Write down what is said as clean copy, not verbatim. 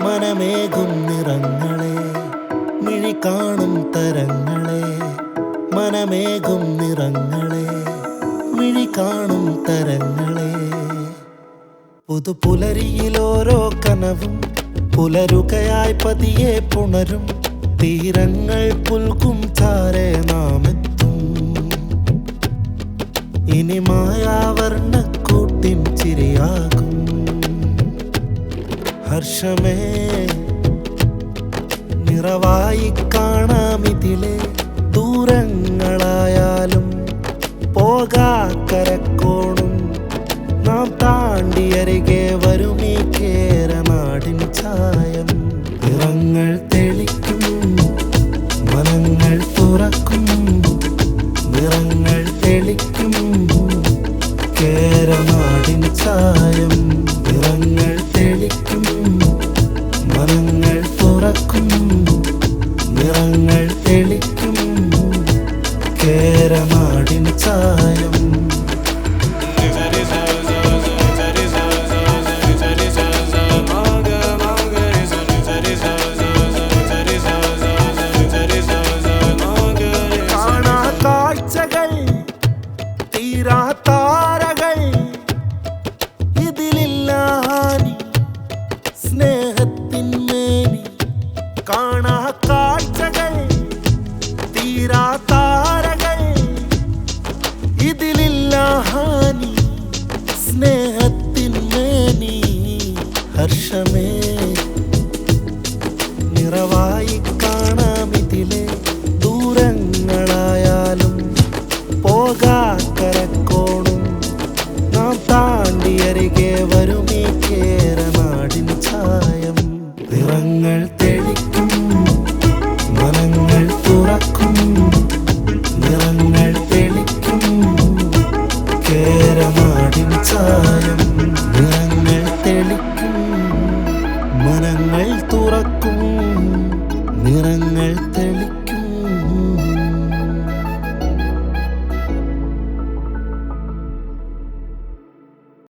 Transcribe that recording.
മനമേകും നിറങ്ങളെ മിഴി കാണും തരങ്ങളെ മനമേകും നിറങ്ങളെ മിഴി കാണും തരങ്ങളെ പുതുപുലരിയിലോരോ കനവും പുലരുകയായി പതിയെ പുണരും തീരങ്ങൾ പുൽകും ചാരെ നാമെത്തും ഇനി മായാവർണ്ണക്കൂട്ടിൻ ചിരിയാകും ഹർഷമേ നിറവായി കാണാമിതിലെ ദൂരങ്ങളായാലും പോകാക്കരക്കോണും നാം താണ്ടിയരികെ വരുമീ കേരനാടിൻ ചായം നിറങ്ങൾ തെളിക്കും മനങ്ങൾ തുറക്കും നിറങ്ങൾ തെളിക്കും കേരനാടിൻ ചായം നിറങ്ങൾ തെളിക്കും മനങ്ങൾ തുറക്കും നിറങ്ങൾ തെളിക്കും കേരനാടിൻ ചായം താരകൾ ഇതിലില്ല ഹാനി സ്നേഹത്തിൻ മേനി കാണാ കാഴ്ചകൾ തീരാ താരകൾ ഇതിലില്ല ഹാനി സ്നേഹത്തിൻ മേനി ഹർഷമേ നിറവായി കാണാമിതിലെ ദൂരങ്ങളായാലും പോകാക്കരക്കോണും നാം താണ്ടിയരികെ വരുമീ കേരനാടിൻ ചായം നിറങ്ങൾ തെളിക്കും മനങ്ങൾ തുറക്കും നിറങ്ങൾ തെളിക്കും കേരനാടിൻ ചായം നിറങ്ങൾ തെളിക്കും മനങ്ങൾ തുറക്കും നിറങ്ങൾ തെളിക്കും